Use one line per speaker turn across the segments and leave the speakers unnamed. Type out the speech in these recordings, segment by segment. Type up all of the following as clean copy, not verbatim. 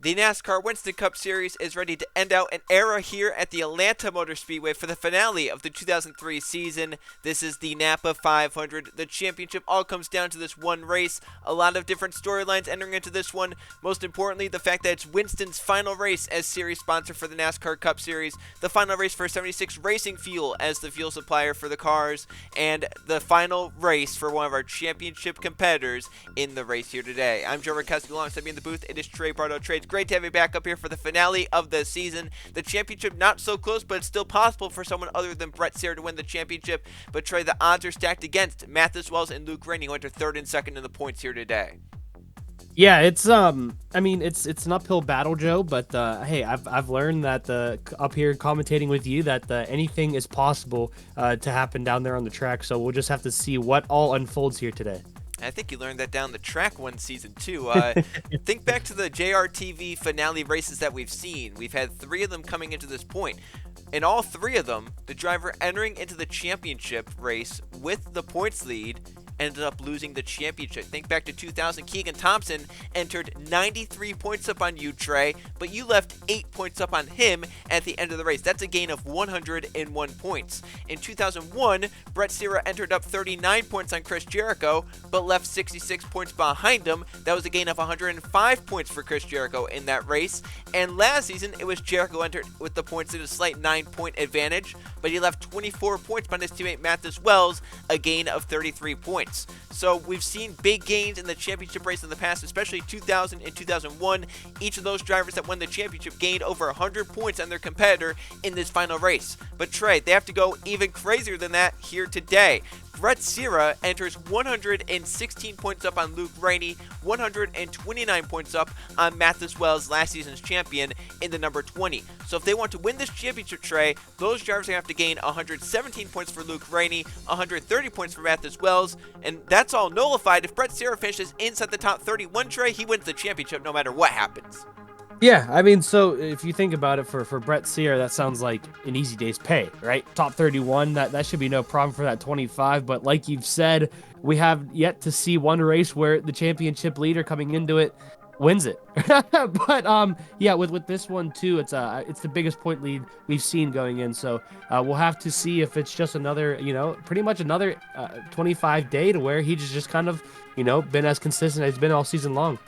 The NASCAR Winston Cup Series is ready to end out an era here at the Atlanta Motor Speedway for the finale of the 2003 season. This is the NAPA 500. The championship all comes down to this one race. A lot of different storylines entering into this one. Most importantly, the fact that it's Winston's final race as series sponsor for the NASCAR Cup Series, the final race for 76 Racing Fuel as the fuel supplier for the cars, and the final race for one of our championship competitors in the race here today. I'm Joe Rakowski, alongside me in the booth. It is Trey Bardo. Trey, it's great to have you back up here for the finale of the season. The championship not so close, but it's still possible for someone other than Brett Sayre to win the championship. But Trey, the odds are stacked against Mathis Wells and Luke Rainey, who enter third and second in the points here today.
Yeah, it's it's an uphill battle, Joe. But hey, I've learned that up here commentating with you that anything is possible to happen down there on the track. So we'll just have to see what all unfolds here today.
I think you learned that down the track one season too. Think back to the JRTV finale races that we've seen. We've had 3 of them coming into this point. In all 3 of them, the driver entering into the championship race with the points lead ended up losing the championship. Think back to 2000, Keegan Thompson entered 93 points up on you, Trey, but you left 8 points up on him at the end of the race. That's a gain of 101 points. In 2001, Brett Sayre entered up 39 points on Chris Jericho, but left 66 points behind him. That was a gain of 105 points for Chris Jericho in that race. And last season, it was Jericho entered with the points at a slight 9-point advantage, but he left 24 points behind his teammate Mathis Wells, a gain of 33 points. So we've seen big gains in the championship race in the past, especially 2000 and 2001. Each of those drivers that won the championship gained over 100 points on their competitor in this final race. But Trey, they have to go even crazier than that here today. Brett Sayre enters 116 points up on Luke Rainey, 129 points up on Mathis Wells, last season's champion, in the number 20. So if they want to win this championship, Trey, those drivers are going to have to gain 117 points for Luke Rainey, 130 points for Mathis Wells, and that's all nullified. If Brett Sayre finishes inside the top 31, Trey, he wins the championship no matter what happens.
Yeah, I mean, so if you think about it, for Brett Sayre, that sounds like an easy day's pay, right? Top 31, that should be no problem for that 25. But like you've said, we have yet to see one race where the championship leader coming into it wins it. But yeah, with this one too, it's the biggest point lead we've seen going in. So we'll have to see if it's just another, pretty much another 25 day to where he's just kind of, been as consistent as he's been all season long.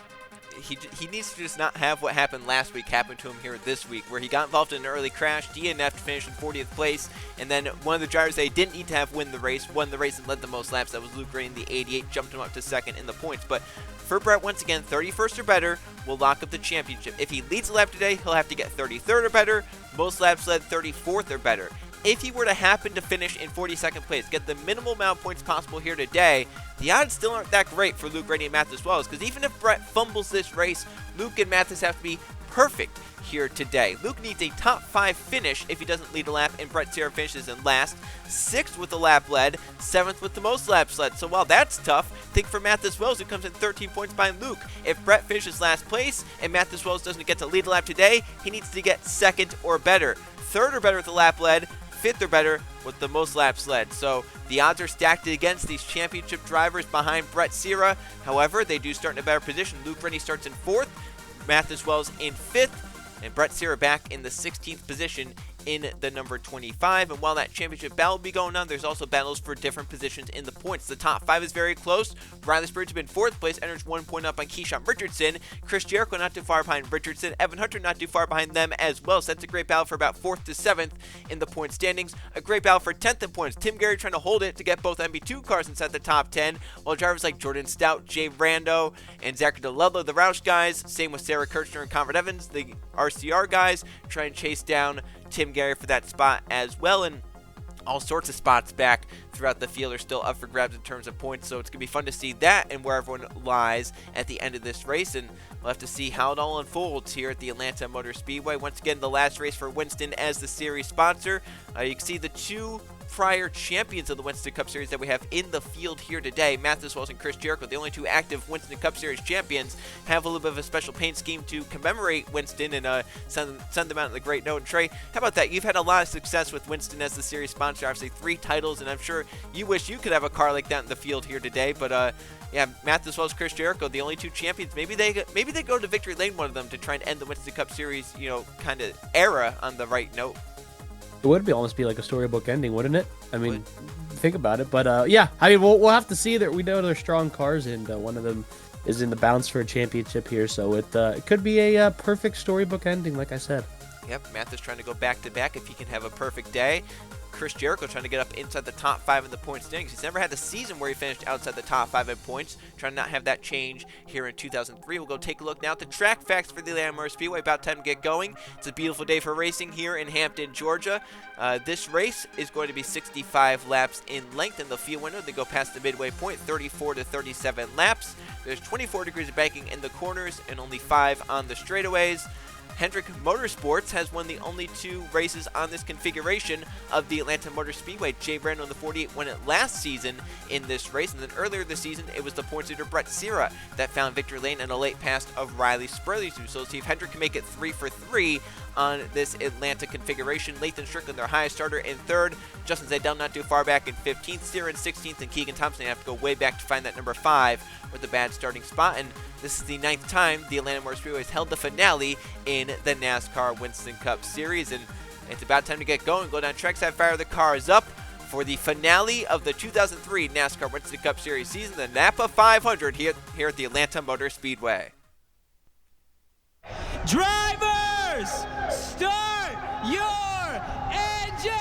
He needs to just not have what happened last week happen to him here this week, where he got involved in an early crash, DNF'd, finished in 40th place, and then one of the drivers they didn't need to have won the race and led the most laps. That was Luke Rainey, the 88, jumped him up to second in the points. But for Brett, once again, 31st or better will lock up the championship. If he leads the lap today, he'll have to get 33rd or better. Most laps led 34th or better. If he were to happen to finish in 42nd place, get the minimal amount of points possible here today, the odds still aren't that great for Luke Rainey and Mathis Wells, because even if Brett fumbles this race, Luke and Mathis have to be perfect here today. Luke needs a top 5 finish if he doesn't lead a lap, and Brett Sayre finishes in last, 6th with the lap led, 7th with the most laps led. So while that's tough, think for Mathis Wells, who comes in 13 points behind Luke. If Brett finishes last place and Mathis Wells doesn't get to lead a lap today, he needs to get 2nd or better. 3rd or better with the lap led, 5th or better with the most laps led. So the odds are stacked against these championship drivers behind Brett Sayre. However, they do start in a better position. Luke Rainey starts in 4th, Mathis Wells in 5th, and Brett Sayre back in the 16th position in the number 25. And while that championship battle will be going on, there's also battles for different positions in the points. The top 5 is very close. Riley Spurgeon in 4th place, enters 1 point up on Keyshawn Richardson. Chris Jericho not too far behind Richardson. Evan Hunter not too far behind them as well. So that's a great battle for about 4th to 7th in the point standings. A great battle for 10th in points. Tim Gary trying to hold it to get both MB2 cars inside the top 10, while drivers like Jordan Stout, Jay Rando, and Zachary DeLello, the Roush guys, same with Sarah Kirchner and Conrad Evans, the RCR guys, try and chase down Tim Gary for that spot as well. And all sorts of spots back throughout the field are still up for grabs in terms of points, so it's going to be fun to see that and where everyone lies at the end of this race, and we'll have to see how it all unfolds here at the Atlanta Motor Speedway. Once again, the last race for Winston as the series sponsor. You can see the 2 prior champions of the Winston Cup Series that we have in the field here today. Matheus Wells and Chris Jericho, the only two active Winston Cup Series champions, have a little bit of a special paint scheme to commemorate Winston and send them out on the great note. And Trey, how about that? You've had a lot of success with Winston as the series sponsor, obviously 3 titles, and I'm sure you wish you could have a car like that in the field here today. But yeah, Matheus Wells, Chris Jericho, the only 2 champions. Maybe they go to victory lane, one of them, to try and end the Winston Cup Series, kind of era on the right note.
It would almost be like a storybook ending, wouldn't it? I mean, think about it. But yeah, I mean, we'll have to see. That we know they're strong cars, and one of them is in the bounce for a championship here. So it could be a perfect storybook ending, like I said.
Yep, Matheus trying to go back-to-back if he can have a perfect day. Chris Jericho trying to get up inside the top 5 in the point standings. He's never had a season where he finished outside the top 5 in points. Trying to not have that change here in 2003. We'll go take a look now at the track facts for the Atlanta Motor Speedway. About time to get going. It's a beautiful day for racing here in Hampton, Georgia. This race is going to be 65 laps in length in the field window. They go past the midway point, 34 to 37 laps. There's 24 degrees of banking in the corners and only 5 on the straightaways. Hendrick Motorsports has won the only 2 races on this configuration of the Atlanta Motor Speedway. Jay Brando on the 48 won it last season in this race, and then earlier this season it was the points leader Brett Sierra that found victory lane and a late pass of Riley Spurley. So let's see if Hendrick can make it 3 for 3 on this Atlanta configuration. Lathan Strickland, their highest starter, in 3rd. Justin Zaydell not too far back in 15th. Sierra in 16th, and Keegan Thompson have to go way back to find that number 5 with a bad starting spot. And this is the 9th time the Atlanta Motor Speedway has held the finale in the NASCAR Winston Cup Series, and it's about time to get going. Go down trackside, fire the cars up for the finale of the 2003 NASCAR Winston Cup Series season, the NAPA 500 here at the Atlanta Motor Speedway.
Drivers, start your engines!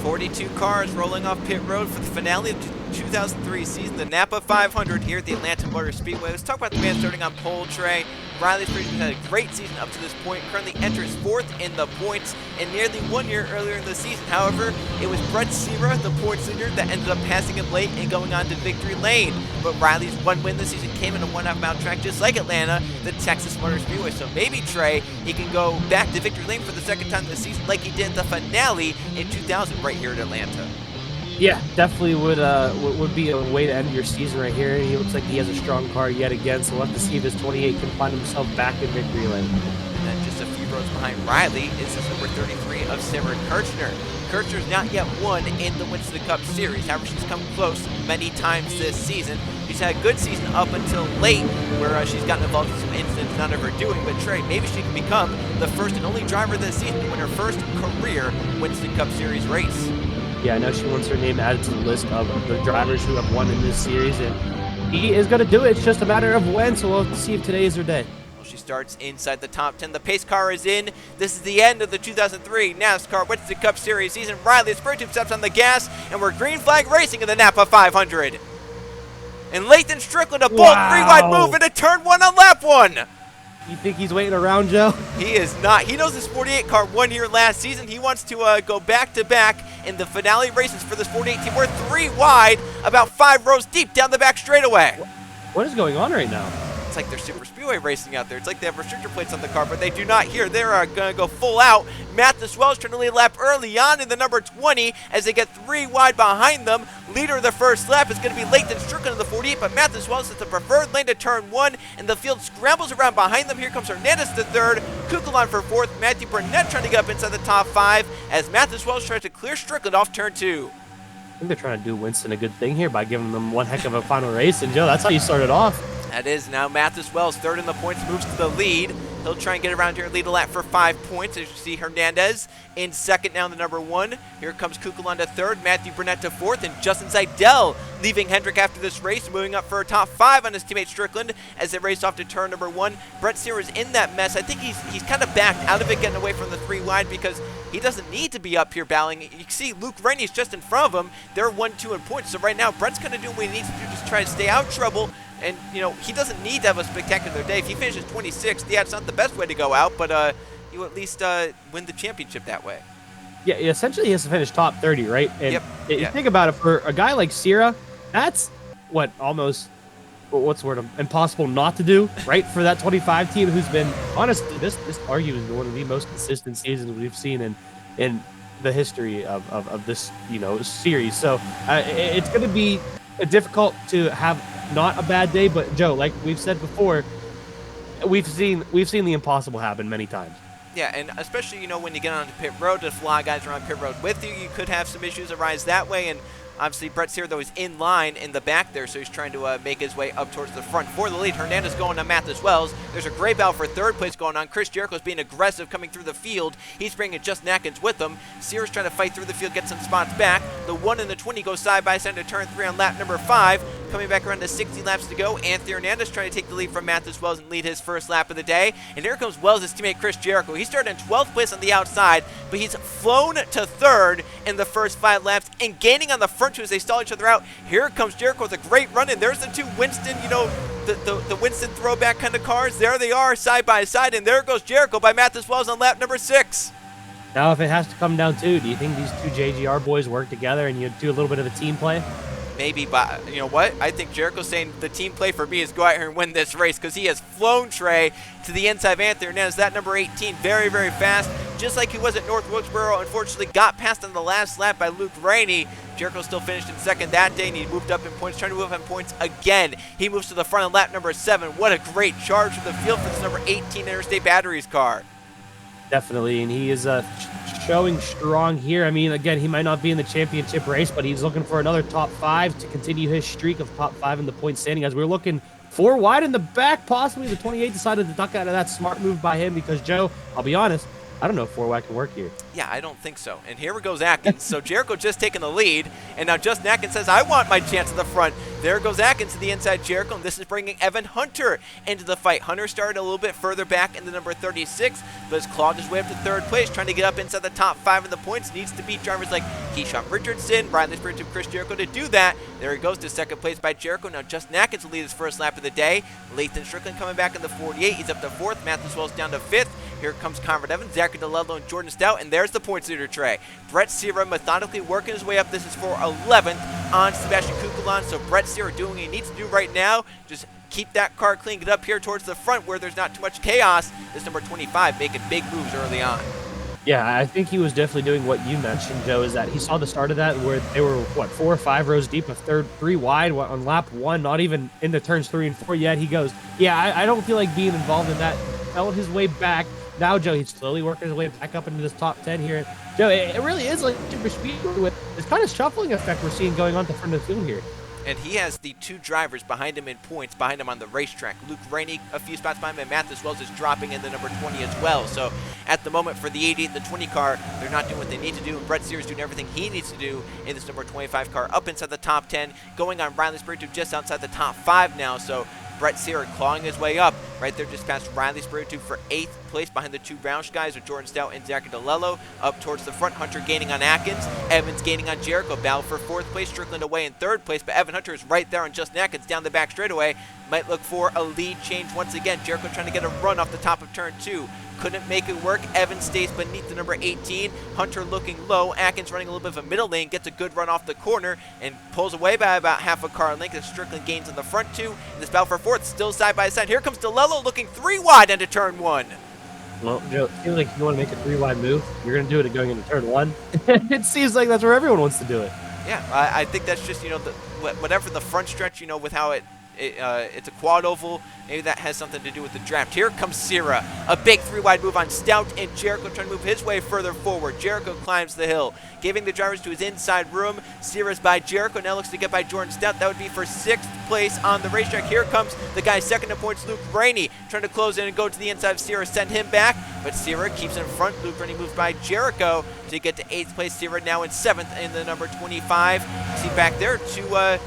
42 cars rolling off pit road for the finale of the 2003 season, the NAPA 500 here at the Atlanta Motor Speedway. Let's talk about the man starting on pole, Trey. Riley Spurley has had a great season up to this point, currently enters 4th in the points and nearly 1 year earlier in the season. However, it was Brett Sierra, the points leader, that ended up passing him late and going on to victory lane. But Riley's 1 win this season came in a 1.5-mile track just like Atlanta, the Texas Motor Speedway. So maybe, Trey, he can go back to victory lane for the 2nd time this season like he did the finale in 2000 right here at Atlanta.
Yeah, definitely would be a way to end your season right here. He looks like he has a strong car yet again, so we'll have to see if his 28 can find himself back in victory lane.
And then just a few rows behind Riley is his number 33 of Sarah Kirchner. Kirchner's not yet won in the Winston Cup Series. However, she's come close many times this season. She's had a good season up until late, where she's gotten involved in some incidents none of her doing. But Trey, maybe she can become the first and only driver this season to win her first career Winston Cup Series race.
Yeah, I know she wants her name added to the list of the drivers who have won in this series, and he is going to do it. It's just a matter of when, so we'll have to see if today is her day.
Well, she starts inside the top 10. The pace car is in. This is the end of the 2003 NASCAR Winston Cup Series season. Riley Spurley steps on the gas, and we're green flag racing in the NAPA 500. And Lathan Strickland, a bold 3-wide move into turn 1 on lap 1.
You think he's waiting around, Joe?
He is not. He knows this 48 car won here last season. He wants to go back-to-back in the finale races for this 48 team. We're 3 wide, about 5 rows deep down the back straightaway.
What is going on right now?
It's like they're super speedway racing out there. It's like they have restrictor plates on the car, but they do not here. They're going to go full out. Matheus Wells trying to lead a lap early on in the number 20 as they get 3 wide behind them. Leader of the first lap is going to be Lathan Strickland in the 48, but Matheus Wells is the preferred lane to turn 1, and the field scrambles around behind them. Here comes Hernandez to 3rd, Kukulon for 4th, Matthew Burnett trying to get up inside the top 5 as Matheus Wells tries to clear Strickland off turn 2.
I think they're trying to do Winston a good thing here by giving them one heck of a final race, and Joe, that's how you started off.
That is now Matheus Wells, 3rd in the points, moves to the lead. He'll try and get around here and lead a lap for 5 points. As you see, Hernandez in 2nd now in the number 1. Here comes Kukulon to 3rd, Matthew Burnett to 4th, and Justin Zaydell leaving Hendrick after this race, moving up for a top 5 on his teammate Strickland as they race off to turn number 1. Brett Sierra's in that mess. I think he's kind of backed out of it, getting away from the 3 wide because he doesn't need to be up here battling. You can see Luke Rainey's just in front of him. They're 1-2 in points. So right now, Brett's going to do what he needs to do, just try to stay out of trouble. And, you know, he doesn't need to have a spectacular day. If he finishes 26th, yeah, it's not the best way to go out, but you at least win the championship that way.
Yeah, essentially he has to finish top 30, right? And
yep.
You think about it, for a guy like Sierra, that's almost what's the word, impossible not to do, right? For that 25 team who's been, honestly, this arguably is one of the most consistent seasons we've seen in the history of this, series. So it's going to be difficult to have not a bad day, but Joe, like we've said before, we've seen the impossible happen many times.
Yeah, and especially, when you get onto pit road, if a lot of guys are on pit road with you, you could have some issues arise that way. And obviously, Brett Sear, though, is in line in the back there, so he's trying to make his way up towards the front for the lead. Hernandez going on Matt as well. There's a great battle for third place going on. Chris Jericho's being aggressive coming through the field. He's bringing Just Nackins with him. Sear's trying to fight through the field, get some spots back. The 1 and the 20 go side by side to turn 3 on lap number 5. Coming back around to 60 laps to go. Anthony Hernandez trying to take the lead from Matt Wells and lead his first lap of the day. And here comes Wells' teammate Chris Jericho. He started in 12th place on the outside, but he's flown to third in the first 5 laps and gaining on the front two as they stall each other out. Here comes Jericho with a great run in. There's the two Winston, the Winston throwback kind of cars. There they are side by side, and there goes Jericho by Matt Wells on lap number 6.
Now, if it has to come down to, do you think these two JGR boys work together and you do a little bit of a team play?
Maybe, but you know what? I think Jericho's saying the team play for me is go out here and win this race because he has flown Trey to the inside of Anthony Hernandez. That number 18, very, very fast, just like he was at North Wilkesboro. Unfortunately, got passed on the last lap by Luke Rainey. Jericho still finished in second that day, and he moved up in points, trying to move up in points again. He moves to the front on lap number 7. What a great charge for the field for this number 18 Interstate Batteries car.
Definitely, and he is showing strong here. I mean, again, he might not be in the championship race, but he's looking for another top 5 to continue his streak of top 5 in the point standing. As we're looking 4 wide in the back, possibly the 28 decided to duck out of that smart move by him because, Joe, I'll be honest, I don't know if 4 wide can work here.
Yeah, I don't think so. And here goes Atkins. So Jericho just taking the lead, and now Justin Atkins says, I want my chance at the front. There goes Atkins to the inside Jericho, and this is bringing Evan Hunter into the fight. Hunter started a little bit further back in the number 36, but has clawed his way up to third place, trying to get up inside the top 5 in the points. Needs to beat drivers like Keyshawn Richardson, Riley Spirit to Chris Jericho to do that. There he goes to second place by Jericho. Now Justin Atkins will lead his first lap of the day. Lathan Strickland coming back in the 48. He's up to 4th. Matthew Wells down to 5th. Here comes Conrad Evans, Zachary DeLello, and Jordan Stout, and there's the points leader tray. Brett Sear methodically working his way up. This is for 11th on Sebastian Kukulon. So Brett Sear doing what he needs to do right now. Just keep that car clean, get up here towards the front where there's not too much chaos. This number 25 making big moves early on.
Yeah, I think he was definitely doing what you mentioned, Joe, is that he saw the start of that where they were, 4 or 5 rows deep, a third 3 wide on lap 1, not even into turns 3 and 4 yet. He goes, yeah, I don't feel like being involved in that. Felt his way back. Now, Joe, he's slowly working his way back up into this top 10 here. Joe, it really is like Super Speedway with this kind of shuffling effect we're seeing going on at the front of the field here.
And he has the 2 drivers behind him in points, behind him on the racetrack. Luke Rainey a few spots behind him, and Matt Wells is dropping in the number 20 as well. So at the moment for the 88 and the 20 car, they're not doing what they need to do. And Brett Sears doing everything he needs to do in this number 25 car, up inside the top 10, going on Riley Spiritu just outside the top 5 now. So Brett Sear clawing his way up right there just past Riley Spiritu for 8th place behind the 2 Roush guys with Jordan Stout and Zachary DeLello. Up towards the front, Hunter gaining on Atkins, Evans gaining on Jericho. Battle for 4th place, Strickland away in 3rd place, but Evan Hunter is right there on Justin Atkins down the back straightaway. Might look for a lead change once again. Jericho trying to get a run off the top of turn 2. Couldn't make it work. Evans stays beneath the number 18. Hunter looking low. Atkins running a little bit of a middle lane. Gets a good run off the corner and pulls away by about half a car length as Strickland gains on the front 2. And this battle for 4th still side by side. Here comes DeLello looking 3 wide into turn 1.
Well, Joe, it feels like if you want to make a 3 wide move, you're going to do it going into turn 1. It seems like that's where everyone wants to do it.
Yeah, I think that's just, whatever the front stretch, with how it's a quad oval. Maybe that has something to do with the draft. Here comes Sierra. A big 3 wide move on Stout and Jericho trying to move his way further forward. Jericho climbs the hill, giving the drivers to his inside room. Sierra's by Jericho. Now looks to get by Jordan Stout. That would be for 6th place on the racetrack. Here comes the guy second in points, Luke Rainey, trying to close in and go to the inside of Sierra, send him back. But Sierra keeps in front. Luke Rainey moves by Jericho to get to 8th place. Sierra now in 7th in the number 25. See back there, two of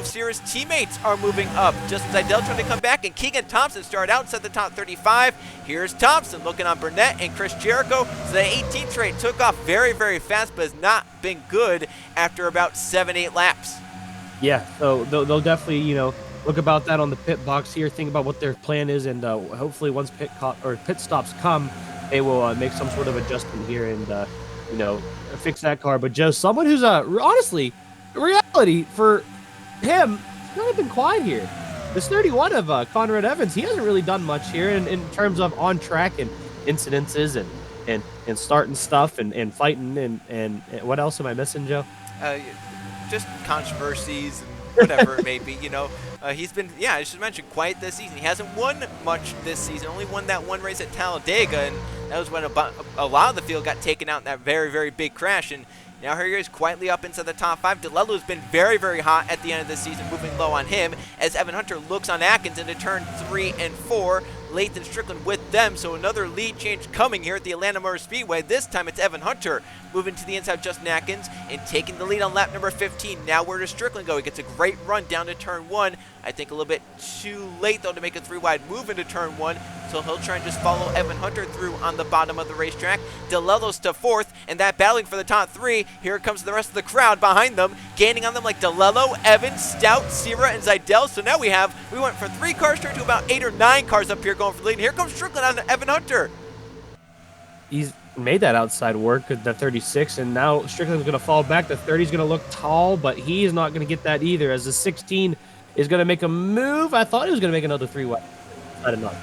Sierra's teammates are moving up. Justin Zidell trying to come back, and Keegan Thompson started outside the top 35. Here's Thompson looking on Burnett and Chris Jericho. So the 18 trade took off very, very fast, but has not been good after about 7-8 laps.
Yeah, so they'll definitely, look about that on the pit box here, think about what their plan is, and hopefully once pit stops come, they will make some sort of adjustment here and, fix that car. But Joe, someone who's honestly, reality for him, kind of been quiet here. This 31 of Conrad Evans, he hasn't really done much here in terms of on track and incidences and starting stuff and fighting and what else am I missing, Joe?
Uh, just controversies and whatever it may be, you know. He's been, yeah, I should mention, quiet this season. He hasn't won much this season, only won that one race at Talladega, and that was when a lot of the field got taken out in that very, very big crash, and now here he is quietly up into the top 5. DeLello's been very, very hot at the end of the season, moving low on him, as Evan Hunter looks on Atkins into turn 3 and 4. Lathan Strickland with them, so another lead change coming here at the Atlanta Motor Speedway. This time it's Evan Hunter moving to the inside, Justin Atkins, and taking the lead on lap number 15. Now where does Strickland go? He gets a great run down to turn 1. I think a little bit too late, though, to make a 3-wide move into turn 1, so he'll try and just follow Evan Hunter through on the bottom of the racetrack. DeLello's to 4th, and that battling for the top 3. Here comes the rest of the crowd behind them, gaining on them like DeLello, Evans, Stout, Sierra, and Zidell. So now we went from 3 cars to about 8 or 9 cars up here going for the lead. And here comes Strickland on Evan Hunter.
He's made that outside work at the 36, and now Strickland's going to fall back. The 30 is going to look tall, but he is not going to get that either, as the 16 is going to make a move. I thought he was going to make another 3-wide. I did not.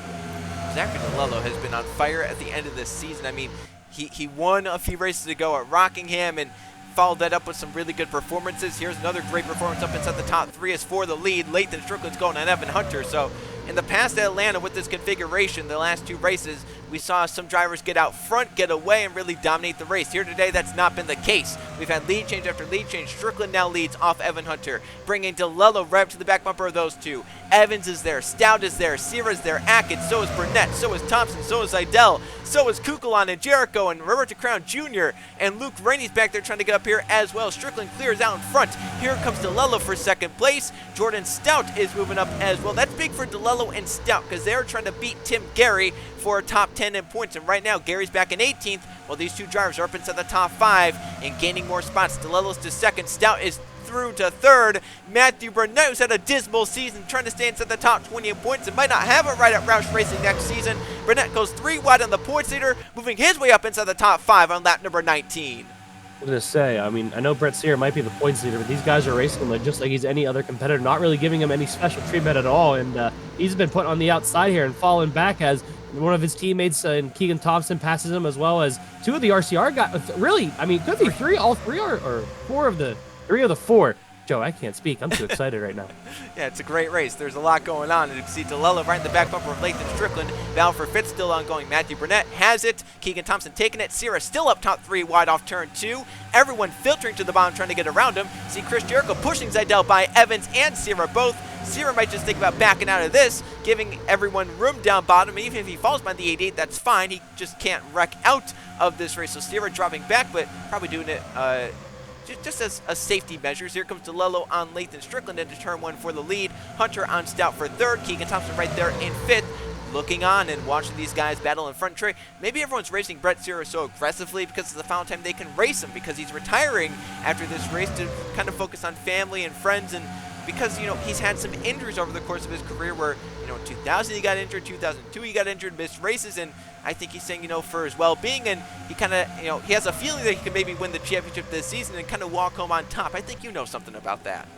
Zachary DeLello has been on fire at the end of this season. I mean, he won a few races ago at Rockingham and followed that up with some really good performances. Here's another great performance up inside the top 3 as for the lead. Lathan Strickland's going on Evan Hunter. So in the past at Atlanta with this configuration, the last 2 races, we saw some drivers get out front, get away, and really dominate the race. Here today, that's not been the case. We've had lead change after lead change. Strickland now leads off Evan Hunter, bringing DeLello right up to the back bumper of those 2. Evans is there, Stout is there, Sierra's there, Atkins, so is Burnett, so is Thompson, so is Zidell, so is Kukulon and Jericho and Roberto Crown Jr. and Luke Rainey's back there trying to get up here as well. Strickland clears out in front. Here comes DeLello for 2nd place. Jordan Stout is moving up as well. That's big for DeLello and Stout because they're trying to beat Tim Gary for a top 10 in points. And right now, Gary's back in 18th while these 2 drivers are up inside the top 5 and gaining more spots. DeLello's to 2nd. Stout is through to 3rd. Matthew Burnett, who's had a dismal season, trying to stay inside the top 20 in points and might not have it right at Roush Racing next season. Burnett goes 3 wide on the points leader, moving his way up inside the top 5 on lap number 19.
I was going to say, I mean, I know Brett Sear might be the points leader, but these guys are racing like just like he's any other competitor, not really giving him any special treatment at all. And he's been put on the outside here and falling back as one of his teammates and Keegan Thompson passes him, as well as 2 of the RCR guys. Really, I mean, could be 3, all 3 or 4 of the 3 of the 4. Joe, I can't speak. I'm too excited right now.
Yeah, it's a great race. There's a lot going on. And you can see DeLello right in the back bumper of Lathan Strickland. Battle for 5th still ongoing. Matthew Burnett has it. Keegan Thompson taking it. Sierra still up top 3 wide off turn 2. Everyone filtering to the bottom trying to get around him. See Chris Jericho pushing Zidell by Evans and Sierra both. Sierra might just think about backing out of this, giving everyone room down bottom. Even if he falls by the 88, that's fine. He just can't wreck out of this race. So Sierra dropping back, but probably doing it just as a safety measures. Here comes DeLello on Lathan Strickland into turn 1 for the lead. Hunter on Stout for 3rd. Keegan Thompson right there in 5th. Looking on and watching these guys battle in front. Trey, maybe everyone's racing Brett Sear so aggressively because it's the final time they can race him, because he's retiring after this race to kind of focus on family and friends, and because, you know, he's had some injuries over the course of his career where, you know, in 2000 he got injured, 2002 he got injured, missed races, and I think he's saying, you know, for his well-being, and he kind of, you know, he has a feeling that he can maybe win the championship this season and kind of walk home on top. I think you know something about that.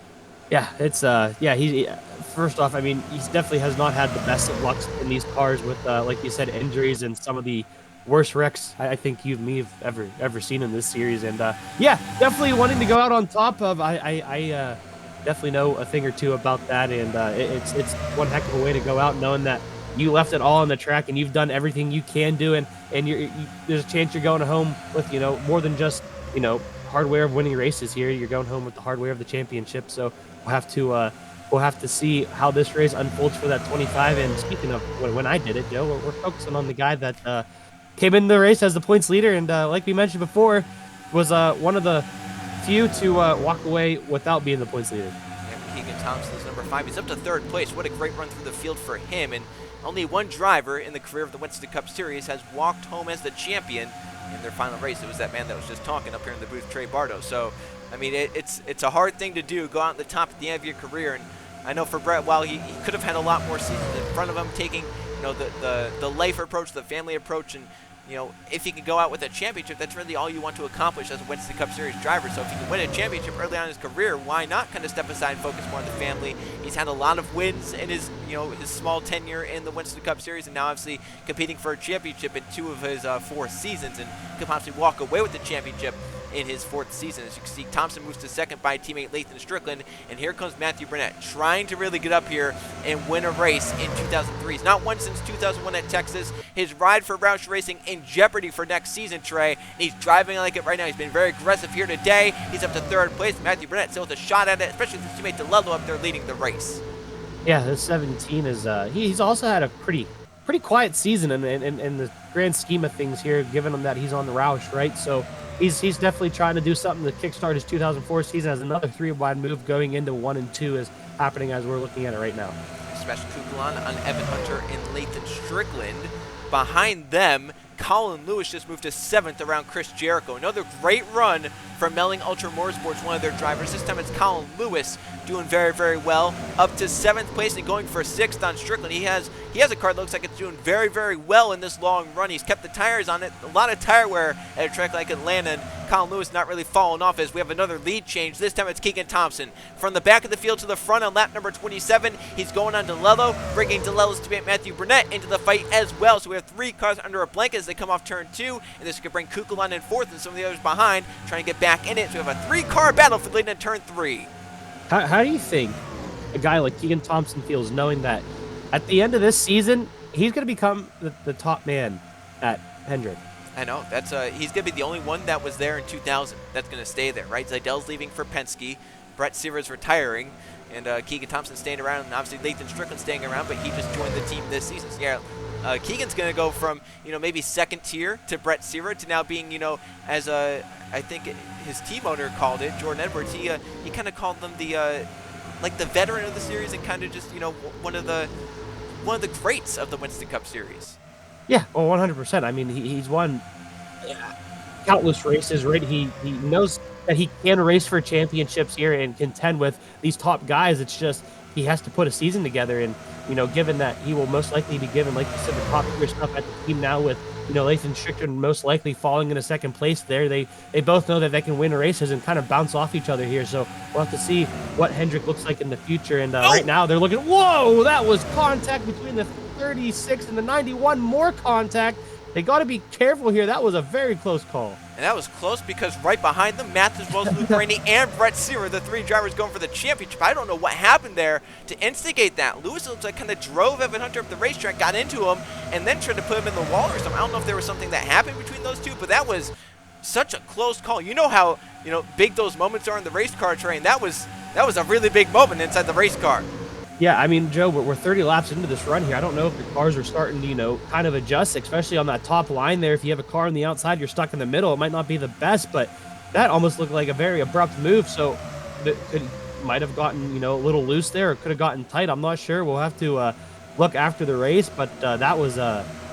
Yeah, it's yeah. He first off, I mean, he definitely has not had the best of lucks in these cars with, like you said, injuries and some of the worst wrecks I think you and me have ever seen in this series. And yeah, definitely wanting to go out on top of. I definitely know a thing or two about that, and it's one heck of a way to go out knowing that you left it all on the track and you've done everything you can do, and there's a chance you're going home with, you know, more than just, you know, hardware of winning races here. You're going home with the hardware of the championship. So we'll have to see how this race unfolds for that 25. And speaking of when I did it, Joe, we're focusing on the guy that came in the race as the points leader, and like we mentioned before, was one of the few to walk away without being the points leader.
Yeah, Keegan Thompson is number 5. He's up to 3rd place. What a great run through the field for him. And only one driver in the career of the Winston Cup Series has walked home as the champion in their final race. It was that man that was just talking up here in the booth, Trey Bardo. So, I mean, it's a hard thing to do, go out at the top at the end of your career. And I know for Brett, while he could have had a lot more seasons in front of him, taking, you know, the life approach, the family approach, and if he can go out with a championship, that's really all you want to accomplish as a Winston Cup Series driver. So if he can win a championship early on in his career, why not kind of step aside and focus more on the family? He's had a lot of wins in his small tenure in the Winston Cup Series, and now obviously competing for a championship in 2 of his 4 seasons, and could possibly walk away with the championship in his 4th season. As you can see, Thompson moves to 2nd by teammate Lathan Strickland, and here comes Matthew Burnett trying to really get up here and win a race in 2003. He's not won since 2001 at Texas. His ride for Roush Racing in jeopardy for next season, Trey, and he's driving like it right now. He's been very aggressive here today. He's up to 3rd place. Matthew Burnett still with a shot at it, especially with his teammate DeLello up there leading the race.
Yeah, this 17 is he's also had a pretty quiet season in the grand scheme of things here, given him that he's on the Roush, right? So he's definitely trying to do something to kickstart his 2004 season, as another 3-wide move going into 1 and 2 is happening as we're looking at it right now.
Sebastian Kukulon on Evan Hunter and Lathan Strickland. Behind them, Colin Lewis just moved to 7th around Chris Jericho. Another great run from Melling Ultra Motorsports, one of their drivers. This time it's Colin Lewis doing very, very well, up to 7th place and going for 6th on Strickland. He has a car that looks like it's doing very, very well in this long run. He's kept the tires on it, a lot of tire wear at a track like Atlanta, and Colin Lewis not really falling off as we have another lead change. This time it's Keegan Thompson. From the back of the field to the front on lap number 27, he's going on DeLello, bringing DeLello's teammate Matthew Burnett into the fight as well. So we have 3 cars under a blanket as they come off turn 2, and this could bring Kukulon in 4th and some of the others behind trying to get back in it. So we have a 3-car battle for leading in turn 3.
How do you think a guy like Keegan Thompson feels knowing that at the end of this season, he's going to become the top man at Hendrick?
I know. That's he's going to be the only one that was there in 2000 that's going to stay there, right? Zeidel's leaving for Penske. Brett Seaver's retiring. And Keegan Thompson staying around. And obviously Lathan Strickland staying around, but he just joined the team this season. So yeah, Keegan's going to go from, maybe 2nd tier to Brett Seaver to now being, as I think his team owner called it, Jordan Edwards, he kind of called them the veteran of the series and kind of just, one of the greats of the Winston Cup Series.
Yeah, well, 100%. I mean, he's won countless races, right? He knows that he can race for championships here and contend with these top guys. It's just he has to put a season together, and given that he will most likely be given, like you said, the top tier stuff at the team now with Lathan Strickland most likely falling into 2nd place there. They both know that they can win races and kind of bounce off each other here. So we'll have to see what Hendrick looks like in the future. And right now they're looking. Whoa, that was contact between the 36 and the 91. More contact. They got to be careful here. That was a very close call.
And that was close because right behind them, Matt as well as Luke Rainey and Brett Seaver, the 3 drivers going for the championship. I don't know what happened there to instigate that. Lewis looks like kind of drove Evan Hunter up the racetrack, got into him, and then tried to put him in the wall or something. I don't know if there was something that happened between those two, but that was such a close call. You know how big those moments are in the race car train. That was a really big moment inside the race car.
Yeah, I mean, Joe, we're 30 laps into this run here. I don't know if the cars are starting to, kind of adjust, especially on that top line there. If you have a car on the outside, you're stuck in the middle. It might not be the best, but that almost looked like a very abrupt move. So it might have gotten, a little loose there, or could have gotten tight. I'm not sure. We'll have to look after the race, but that was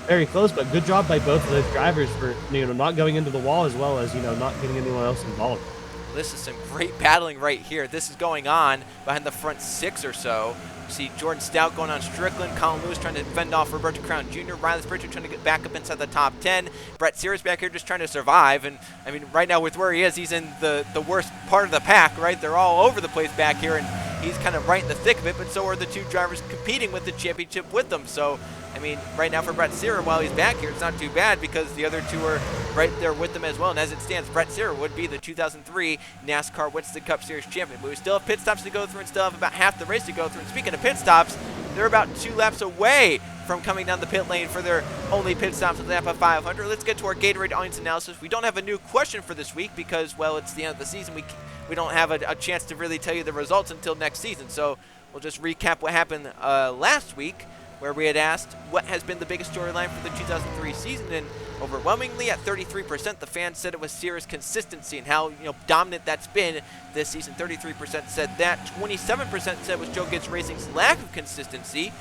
very close. But good job by both of those drivers for, not going into the wall, as well as, not getting anyone else involved.
This is some great battling right here. This is going on behind the front 6 or so. You see Jordan Stout going on Strickland, Colin Lewis trying to fend off Roberto Crown Jr., Riley Spritzer trying to get back up inside the top 10, Brett Sears back here just trying to survive. And I mean, right now with where he is, he's in the worst part of the pack, right? They're all over the place back here, and he's kind of right in the thick of it, but so are the 2 drivers competing with the championship with them. So I mean, right now for Brett Searer, while he's back here, it's not too bad because the other 2 are right there with them as well. And as it stands, Brett Searer would be the 2003 NASCAR Winston Cup Series champion. But we still have pit stops to go through and still have about half the race to go through. And speaking of pit stops, they're about 2 laps away from coming down the pit lane for their only pit stops at the NAPA 500. Let's get to our Gatorade audience analysis. We don't have a new question for this week because, well, it's the end of the season. We don't have a chance to really tell you the results until next season. So we'll just recap what happened last week, where we had asked what has been the biggest storyline for the 2003 season, and overwhelmingly at 33%, the fans said it was Sears' consistency and how dominant that's been this season. 33% said that. 27% said it was Joe Gibbs Racing's lack of consistency.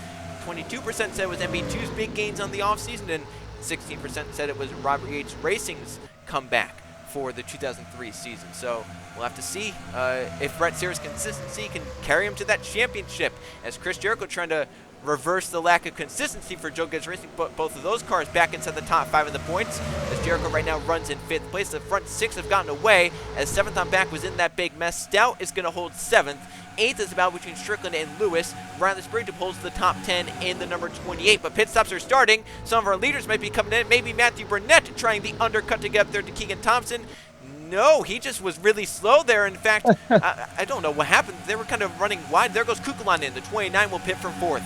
22% said it was MB2's big gains on the offseason, and 16% said it was Robert Yates Racing's comeback for the 2003 season. So we'll have to see if Brett Sears' consistency can carry him to that championship, as Chris Jericho trying to reverse the lack of consistency for Joe Gibbs Racing, but both of those cars back inside the top 5 of the points, as Jericho right now runs in 5th place. The front 6 have gotten away, as 7th on back was in that big mess. Stout is going to hold 7th. 8th is a battle between Strickland and Lewis. Riley Sprague holds the top 10 in the number 28, but pit stops are starting. Some of our leaders might be coming in. Maybe Matthew Burnett trying the undercut to get up there to Keegan Thompson. No, he just was really slow there. In fact, I don't know what happened. They were kind of running wide. There goes Kukulon in. The 29 will pit from 4th.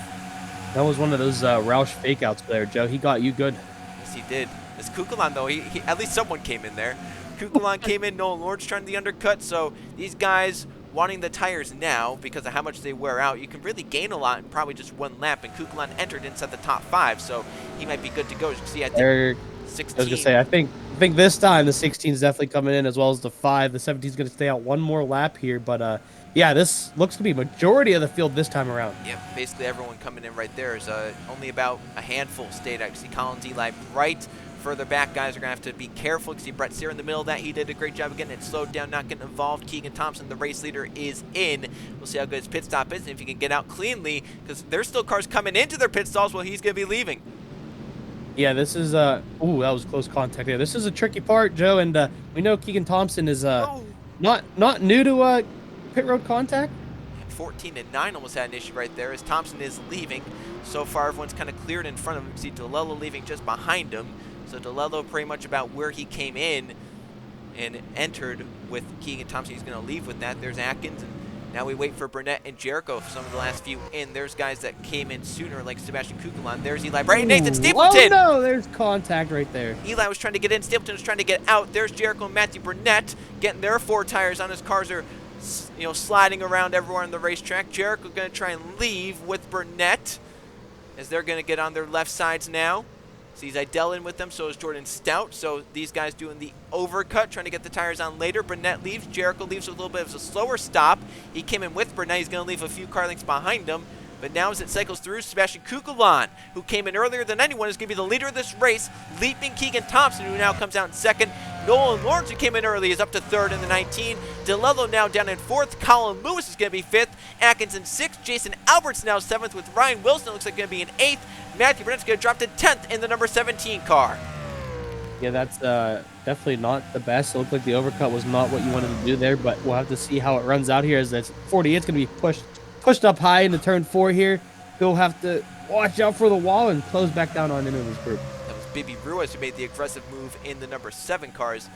That was one of those Roush fakeouts there, Joe. He got you good.
Yes, he did. This Kukulon, though, he at least someone came in there. Kukulon came in. Nolan Lawrence trying the undercut. So these guys wanting the tires now because of how much they wear out. You can really gain a lot in probably just one lap. And Kukulon entered inside the top 5, so he might be good to go. As you can see, I think 16.
I was gonna say, I think this time the 16 is definitely coming in, as well as the 5. The 17 is gonna stay out one more lap here, but yeah, this looks to be majority of the field this time around.
Yeah, basically everyone coming in right there is only about a handful stayed out. You see Collins, Eli right further back. Guys are gonna have to be careful. You see Brett Sear in the middle of that. He did a great job of getting it slowed down, not getting involved. Keegan Thompson, the race leader, is in. We'll see how good his pit stop is and if he can get out cleanly, because there's still cars coming into their pit stalls while he's gonna be leaving.
Yeah, this is ooh, that was close contact there. This is a tricky part, Joe, and we know Keegan Thompson is not new to pit road contact.
14 and 9 almost had an issue right there as Thompson is leaving. So far, everyone's kind of cleared in front of him. You see DeLello leaving just behind him. So DeLello pretty much about where he came in and entered with Keegan Thompson. He's going to leave with that. There's Atkins, and now we wait for Burnett and Jericho for some of the last few in. There's guys that came in sooner, like Sebastian Kukulon. There's Eli Bright and Nathan Stapleton.
Oh no, there's contact right there.
Eli was trying to get in. Stapleton was trying to get out. There's Jericho and Matthew Burnett getting their 4 tires on. His cars are, sliding around everywhere on the racetrack. Jericho going to try and leave with Burnett as they're going to get on their left sides now. Sees Idell in with them, so is Jordan Stout. So these guys doing the overcut, trying to get the tires on later. Burnett leaves. Jericho leaves with a little bit of a slower stop. He came in with Burnett. He's going to leave a few car lengths behind him. But now as it cycles through, Sebastian Kukulon, who came in earlier than anyone, is going to be the leader of this race, leaping Keegan Thompson, who now comes out in 2nd. Nolan Lawrence, who came in early, is up to 3rd in the 19. DeLello now down in 4th. Colin Lewis is going to be 5th. Atkins in 6th. Jason Albert's now 7th with Ryan Wilson. It looks like going to be in 8th. Matthew Burnett's going to drop to 10th in the number 17 car.
Yeah, that's definitely not the best. It looked like the overcut was not what you wanted to do there, but we'll have to see how it runs out here as that's 48's going to be pushed up high into turn 4 here. He'll have to watch out for the wall and close back down on into his group.
That was Bibby Ruiz who made the aggressive move in the number 7 cars.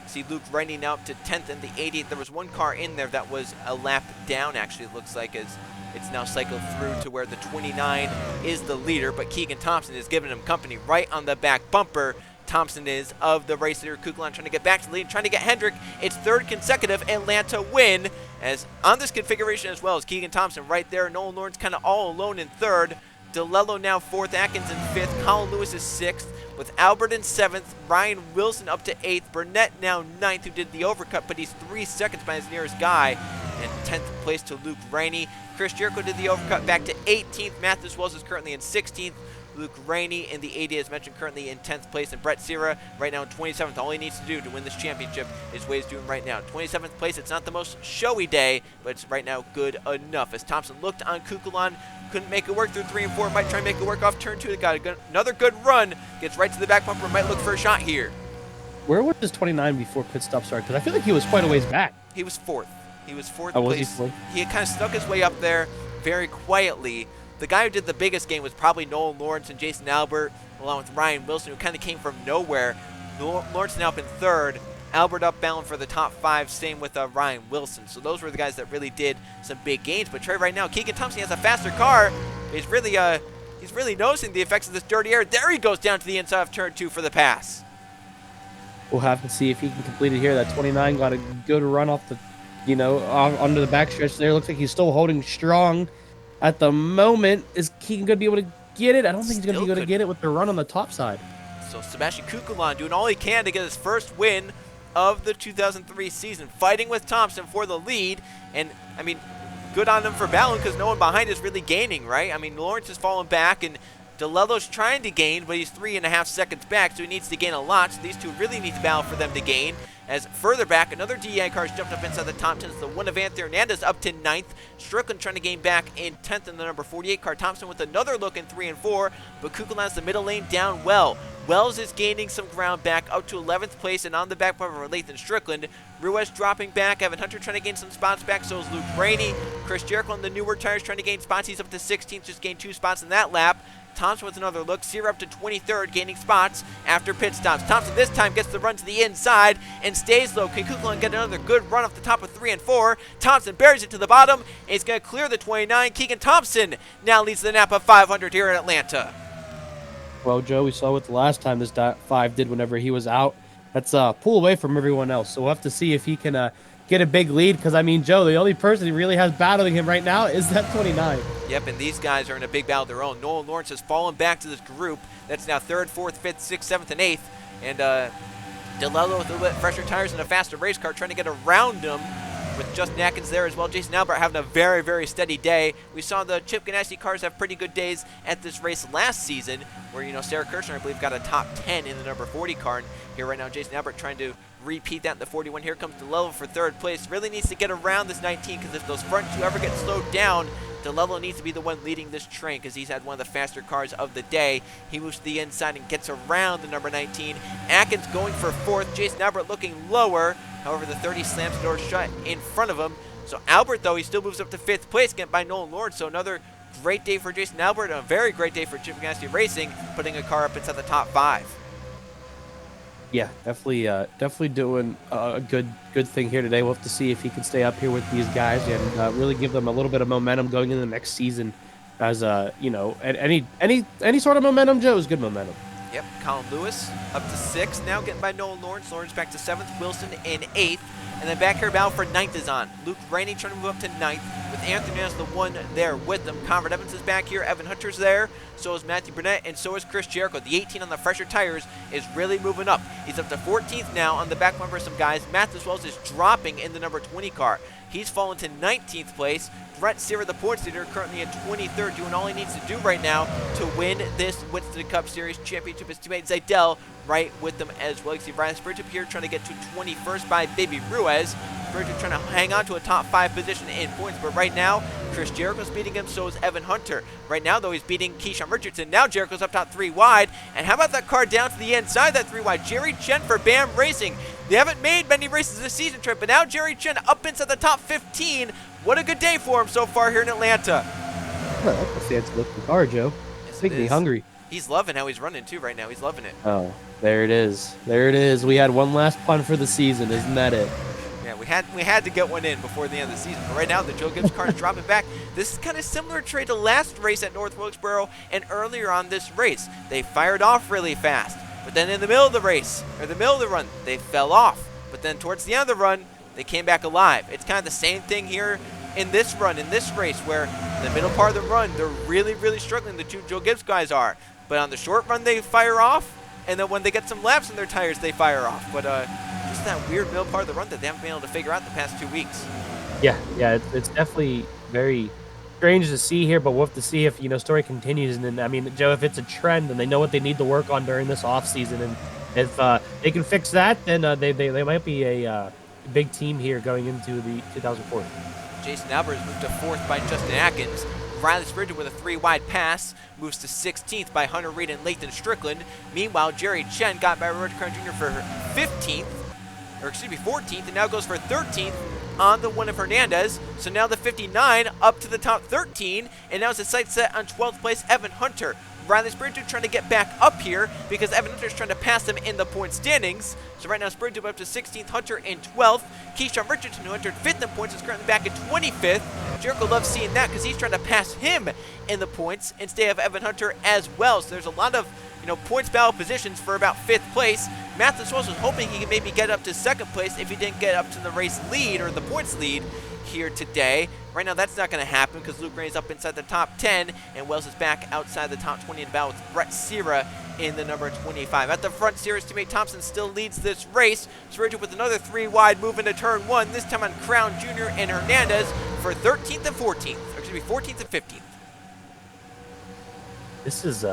See Luke Rennie now up to 10th in the 88th. There was one car in there that was a lap down, actually, it looks like, as it's now cycled through to where the 29 is the leader, but Keegan Thompson is giving him company right on the back bumper. Thompson is of the race leader. Kukulon trying to get back to the lead, trying to get Hendrick. It's 3rd consecutive Atlanta win, as on this configuration as well as Keegan Thompson right there. Nolan Lawrence kind of all alone in 3rd. DeLello now 4th, Atkins in 5th, Colin Lewis is 6th, with Albert in 7th, Ryan Wilson up to 8th, Burnett now 9th, who did the overcut, but he's 3 seconds behind his nearest guy, and 10th place to Luke Rainey. Chris Jericho did the overcut back to 18th, Mathis Wells is currently in 16th, Luke Rainey in the 80, as mentioned, currently in 10th place, and Brett Sierra right now in 27th. All he needs to do to win this championship is what he's doing right now. 27th place, it's not the most showy day, but it's right now good enough. As Thompson looked on Kukulon, couldn't make it work through 3 and 4, might try and make it work off turn 2. They got another good run, gets right to the back bumper, might look for a shot here.
Where was his 29 before pit stop started? Because I feel like he was quite a ways back.
He was 4th. He was 4th
Oh, was
place.
he 4th?
He had kind of stuck his way up there very quietly. The guy who did the biggest game was probably Nolan Lawrence and Jason Albert, along with Ryan Wilson, who kind of came from nowhere. Lawrence now up in 3rd. Albert up bound for the top 5, same with Ryan Wilson. So those were the guys that really did some big gains. But Trey, right now, Keegan Thompson has a faster car. He's really noticing the effects of this dirty air. There he goes down to the inside of turn 2 for the pass.
We'll have to see if he can complete it here. That 29 got a good run off the, onto the backstretch there. Looks like he's still holding strong at the moment. Is Keegan going to be able to get it? I don't think he's going to be able to get it with the run on the top side.
So Sebastian Kukulon doing all he can to get his first win of the 2003 season, fighting with Thompson for the lead. And, good on him for battling because no one behind is really gaining, right? Lawrence is falling back, and DeLello's trying to gain, but he's 3.5 seconds back, so he needs to gain a lot. So these two really need to battle for them to gain. As further back, another DEI car's jumped up inside the top 10. It's the one of Anthony Hernandez up to 9th. Strickland trying to gain back in 10th in the number 48 car. Thompson with another look in 3 and 4, but Kukla has the middle lane down well. Wells is gaining some ground back up to 11th place and on the back bumper of Lathan Strickland. Ruiz dropping back. Evan Hunter trying to gain some spots back. So is Luke Rainey. Chris Jericho on the newer tires trying to gain spots. He's up to 16th, just gained 2 spots in that lap. Thompson with another look. Sear up to 23rd, gaining spots after pit stops. Thompson this time gets the run to the inside and stays low. Can Kukla get another good run off the top of 3 and 4? Thompson buries it to the bottom. And he's going to clear the 29. Keegan Thompson now leads the NAPA 500 here in Atlanta.
Well, Joe, we saw what the last time this 5 did whenever he was out. That's pull away from everyone else. So we'll have to see if he can get a big lead. Because, I mean, Joe, the only person he really has battling him right now is that 29.
Yep, and these guys are in a big battle of their own. Nolan Lawrence has fallen back to this group. That's now 3rd, 4th, 5th, 6th, 7th, and 8th. And DeLello with a little bit fresher tires and a faster race car trying to get around him with Justin Atkins there as well. Jason Albert having a very, very steady day. We saw the Chip Ganassi cars have pretty good days at this race last season where, you know, Sarah Kirshner, I believe, got a top 10 in the number 40 car. And here right now, Jason Albert trying to repeat that in the 41. Here comes DeLello for 3rd place. Really needs to get around this 19 because if those front two ever get slowed down, DeLello needs to be the one leading this train because he's had one of the faster cars of the day. He moves to the inside and gets around the number 19. Atkins going for 4th. Jason Albert looking lower. However, the 30 slams the door shut in front of him. So Albert, though, he still moves up to 5th place, get by Nolan Lawrence. So another great day for Jason Albert, and a very great day for Chip Ganassi Racing, putting a car up inside the top 5.
Yeah, definitely doing a good thing here today. We'll have to see if he can stay up here with these guys and really give them a little bit of momentum going into the next season. As you know, any sort of momentum, Joe, is good momentum.
Yep, Colin Lewis up to 6th now, getting by Nolan Lawrence. Lawrence back to 7th, Wilson in 8th. And then back here, battle for 9th is on. Luke Rainey trying to move up to 9th with Anthony as the one there with them. Conrad Evans is back here. Evan Hunter's there. So is Matthew Burnett, and so is Chris Jericho. The 18 on the fresher tires is really moving up. He's up to 14th now on the back bumper of some guys. Matheus Wells is dropping in the number 20 car. He's fallen to 19th place. Brett Seaver, the points leader, currently in 23rd, doing all he needs to do right now to win this Winston Cup Series championship. His teammate Zaydel right with them as well. You see Ryan Spurgeon here trying to get to 21st by Baby Ruiz. Spurgeon trying to hang on to a top 5 position in points, but right now, Chris Jericho's beating him, so is Evan Hunter. Right now, though, he's beating Keyshawn Richardson. Now Jericho's up top 3 wide, and how about that car down to the inside that 3 wide? Jerry Chen for BAM Racing. They haven't made many races this season, Trip, but now Jerry Chen up inside the top 15. What a good day for him so far here in Atlanta.
That's a fancy looking car, Joe.
Yes,
Making me hungry.
He's loving how he's running, too, right now. He's loving it.
Oh, there it is. There it is. We had one last pun for the season. Isn't that it?
Yeah, we had to get one in before the end of the season. But right now, the Joe Gibbs car is dropping back. This is kind of similar to the last race at North Wilkesboro and earlier on this race. They fired off really fast. But then in the middle of the race, or the middle of the run, they fell off. But then towards the end of the run, they came back alive. It's kind of the same thing here in this run, in this race, where the middle part of the run, they're really, really struggling. The two Joe Gibbs guys are. But on the short run, they fire off. And then when they get some laps on their tires, they fire off. But just that weird middle part of the run that they haven't been able to figure out the past 2 weeks.
Yeah, it's definitely very strange to see here, but we'll have to see if, story continues. And then, I mean, Joe, if it's a trend and they know what they need to work on during this off season, and if they can fix that, then they might be a big team here going into the 2004.
Jason Albert has moved to 4th by Justin Atkins. Riley Spurgeon with a 3 wide pass moves to 16th by Hunter Reed and Lathan Strickland. Meanwhile, Jerry Chen got by Roger Crown Jr. for 14th, and now goes for 13th on the one of Hernandez. So now the 59 up to the top 13, and now it's a sight set on 12th place, Evan Hunter. Riley Spurgeon trying to get back up here because Evan Hunter's trying to pass him in the point standings. So right now Spurgeon up to 16th, Hunter in 12th. Keyshawn Richardson, who entered 5th in points, is currently back in 25th. Jericho loves seeing that because he's trying to pass him in the points instead of Evan Hunter as well. So there's a lot of points battle positions for about 5th place. Matheus Wells was hoping he could maybe get up to 2nd place if he didn't get up to the race lead or the points lead here today. Right now that's not going to happen because Luke Rainey's up inside the top 10 and Wells is back outside the top 20 in battle with Brett Seaver in the number 25. At the front, Sears teammate Thompson still leads this race. Spurgeon with another 3 wide move into turn 1, this time on Crown Jr. and Hernandez for 13th and 14th. Or excuse me, 14th and 15th.
This is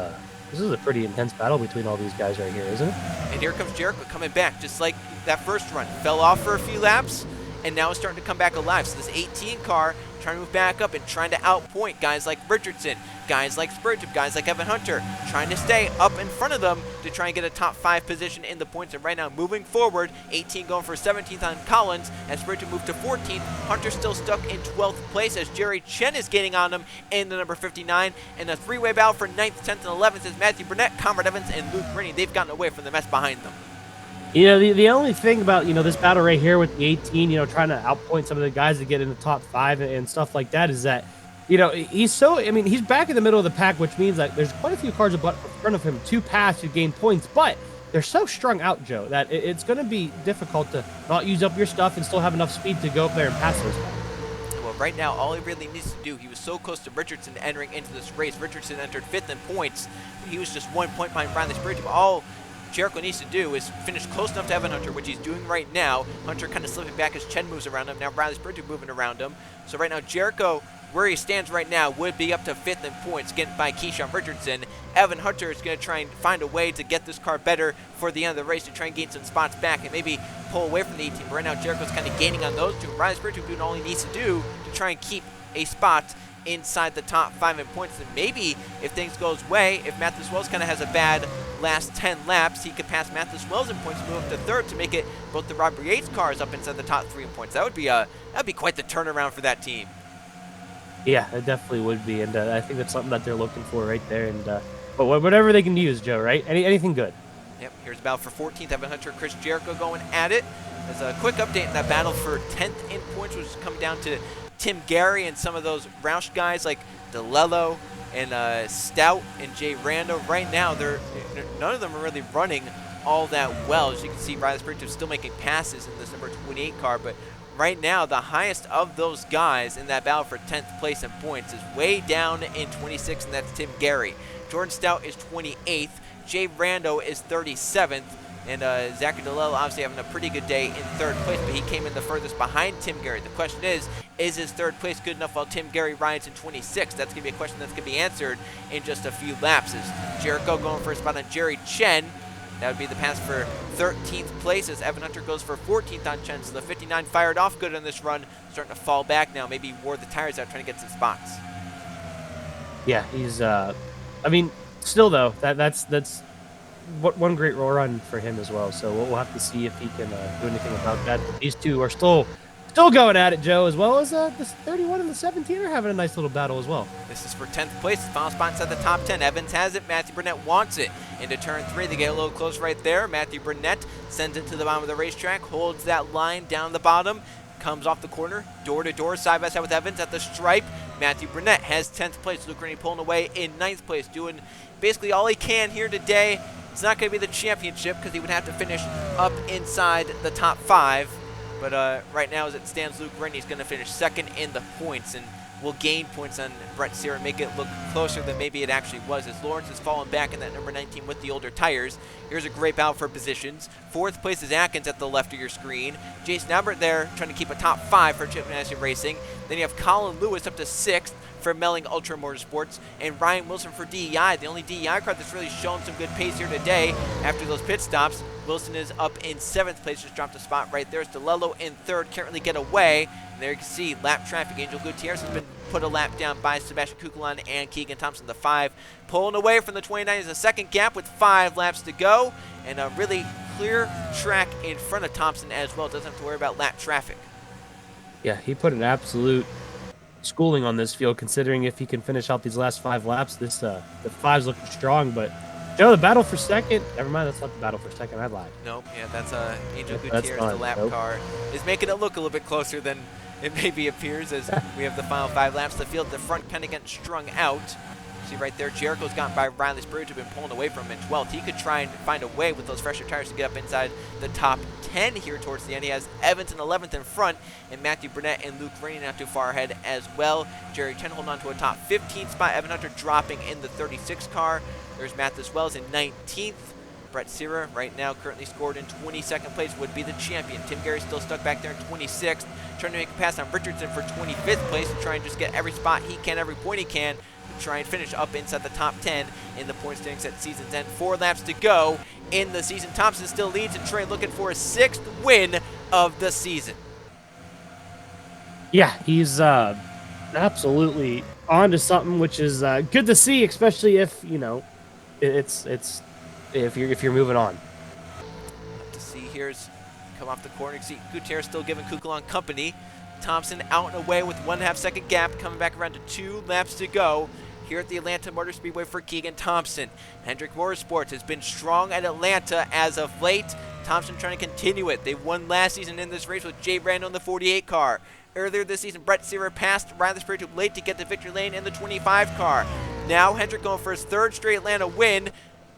a pretty intense battle between all these guys right here, isn't it?
And here comes Jericho coming back, just like that first run. Fell off for a few laps, and now is starting to come back alive. So this 18 car trying to move back up and trying to outpoint guys like Richardson, guys like Spurgeon, guys like Evan Hunter, trying to stay up in front of them to try and get a top 5 position in the points. And right now, moving forward, 18 going for 17th on Collins, as Spurgeon moved to 14th. Hunter still stuck in 12th place as Jerry Chen is gaining on him in the number 59. And a three-way battle for 9th, 10th, and 11th is Matthew Burnett, Conrad Evans, and Luke Rennie. They've gotten away from the mess behind them.
You know, the only thing about, this battle right here with the 18, trying to outpoint some of the guys to get in the top 5 and stuff like that is that, he's back in the middle of the pack, which means that there's quite a few cars in front of him to pass to gain points, but they're so strung out, Joe, that it's going to be difficult to not use up your stuff and still have enough speed to go up there and pass those guys.
Well, right now, all he really needs to do, he was so close to Richardson entering into this race. Richardson entered 5th in points. He was just 1 point behind Riley Spurgeon. All Jericho needs to do is finish close enough to Evan Hunter, which he's doing right now. Hunter kind of slipping back as Chen moves around him. Now Riley Spurgeon moving around him. So right now, Jericho, where he stands right now, would be up to 5th in points, getting by Keyshawn Richardson. Evan Hunter is going to try and find a way to get this car better for the end of the race to try and gain some spots back and maybe pull away from the 18. But right now, Jericho's kind of gaining on those two. Riley Spurgeon doing all he needs to do to try and keep a spot inside the top 5 in points. And maybe if things go his way, if Mathis Wells kind of has a bad last 10 laps, he could pass Mathis Wells in points and move up to 3rd to make it both the Robert Yates cars up inside the top 3 in points. That would be quite the turnaround for that team.
Yeah, it definitely would be, and I think that's something that they're looking for right there. And but whatever they can use, Joe, right? Anything good.
Yep. Here's a battle for 14th. Evan Hunter, Chris Jericho going at it. There's a quick update in that battle for 10th in points, which is coming down to Tim Gary and some of those Roush guys like DeLello and Stout and Jay Rando. Right now, none of them are really running all that well. As you can see, Riley Spurgeon is still making passes in this number 28 car, but right now, the highest of those guys in that battle for 10th place in points is way down in 26th, and that's Tim Gary. Jordan Stout is 28th. Jay Rando is 37th. And Zachary DeLello obviously having a pretty good day in 3rd place, but he came in the furthest behind Tim Gary. The question is his 3rd place good enough while Tim Gary rides in 26th? That's going to be a question that's going to be answered in just a few laps. As Jericho going for a spot on Jerry Chen. That would be the pass for 13th place as Evan Hunter goes for 14th on Chen. So the 59 fired off good on this run, starting to fall back now. Maybe he wore the tires out trying to get some spots.
Yeah, he's, still though, that's one great run for him as well. So we'll have to see if he can do anything about that. But these two are still going at it, Joe, as well as the 31 and the 17 are having a nice little battle as well.
This is for 10th place. The final spot inside the top 10. Evans has it. Matthew Burnett wants it. Into turn 3, they get a little close right there. Matthew Burnett sends it to the bottom of the racetrack, holds that line down the bottom, comes off the corner, door to door, side by side with Evans at the stripe. Matthew Burnett has 10th place. Luke Rennie pulling away in 9th place, doing basically all he can here today. It's not going to be the championship because he would have to finish up inside the top 5. But right now, as it stands, Luke Rennie is going to finish 2nd in the points and will gain points on Brett Sear and make it look closer than maybe it actually was, as Lawrence has fallen back in that number 19 with the older tires. Here's a great battle for positions. 4th place is Atkins at the left of your screen. Jason Albert there trying to keep a top 5 for Chip Ganassi Racing. Then you have Colin Lewis up to 6th for Melling Ultra Motorsports, and Ryan Wilson for DEI, the only DEI car that's really shown some good pace here today after those pit stops. Wilson is up in 7th place, just dropped a spot right there. It's DeLello in 3rd, can't really get away. And there you can see lap traffic. Angel Gutierrez has been put a lap down by Sebastian Kukulon and Keegan Thompson, the 5. Pulling away from the 29 is a second gap with 5 laps to go, and a really clear track in front of Thompson as well. Doesn't have to worry about lap traffic.
Yeah, he put an absolute schooling on this field, considering if he can finish out these last 5 laps. This the 5's looking strong, but Joe, the battle for 2nd, never mind, that's not the battle for 2nd, I lied.
Nope, yeah, that's Angel Gutierrez, the lap car, is making it look a little bit closer than it maybe appears as we have the final 5 laps. The field at the front kind of getting strung out. See right there, Jericho's gotten by Riley Spurgeon, been pulling away from him in 12th. He could try and find a way with those fresher tires to get up inside the top 10 here towards the end. He has Evans in 11th in front, and Matthew Burnett and Luke Rennie not too far ahead as well. Jerry Chen holding on to a top 15 spot. Evan Hunter dropping in the 36 car. There's Mathis Wells in 19th. Brett Searer right now currently scored in 22nd place, would be the champion. Tim Gary still stuck back there in 26th, trying to make a pass on Richardson for 25th place and try and just get every spot he can, every point he can. try and finish up inside the top 10 in the point standings at season's end. 4 laps to go in the season. Thompson still leads, and Trey looking for a 6th win of the season.
Yeah, he's absolutely on to something, which is good to see, especially if, you know, it's if you're moving on.
To see here's come off the corner. You see Gutierrez still giving Kukulon company. Thompson out and away with 1.5 second gap, coming back around to 2 laps to go here at the Atlanta Motor Speedway for Keegan Thompson. Hendrick Motorsports has been strong at Atlanta as of late. Thompson trying to continue it. They won last season in this race with Jay Randall in the 48 car. Earlier this season, Brett Seaver passed Riley Sprague too late to get to victory lane in the 25 car. Now Hendrick going for his 3rd straight Atlanta win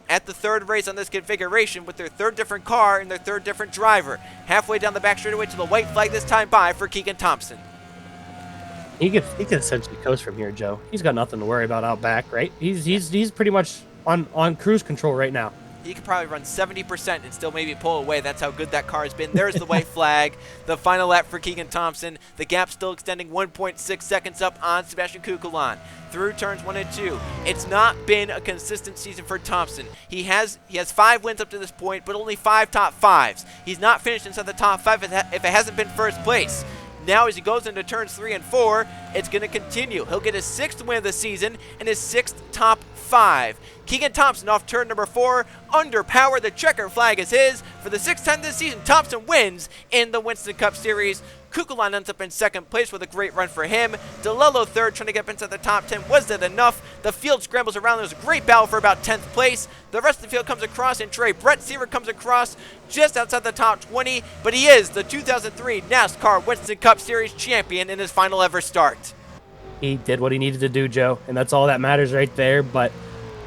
at the 3rd race on this configuration with their 3rd different car and their 3rd different driver. Halfway down the back straightaway to the white flag this time by for Keegan Thompson.
He could essentially coast from here, Joe. He's got nothing to worry about out back, right? He's pretty much on cruise control right now.
He could probably run 70% and still maybe pull away. That's how good that car has been. There's the white flag. The final lap for Keegan Thompson. The gap still extending 1.6 seconds up on Sebastian Kukulon. Through turns 1 and 2. It's not been a consistent season for Thompson. He has 5 wins up to this point, but only 5 top 5s. He's not finished inside the top 5 if it hasn't been first place. Now as he goes into turns 3 and 4, it's going to continue. He'll get his 6th win of the season and his 6th top 5. Keegan Thompson off turn number 4, underpowered. The checker flag is his. For the 6th time this season, Thompson wins in the Winston Cup Series. Kukulon ends up in 2nd place with a great run for him. DeLello 3rd, trying to get up inside the top 10. Was that enough? The field scrambles around. There's a great battle for about 10th place. The rest of the field comes across, and Brett Seaver comes across just outside the top 20, but he is the 2003 NASCAR Winston Cup Series champion in his final ever start.
He did what he needed to do, Joe, and that's all that matters right there. But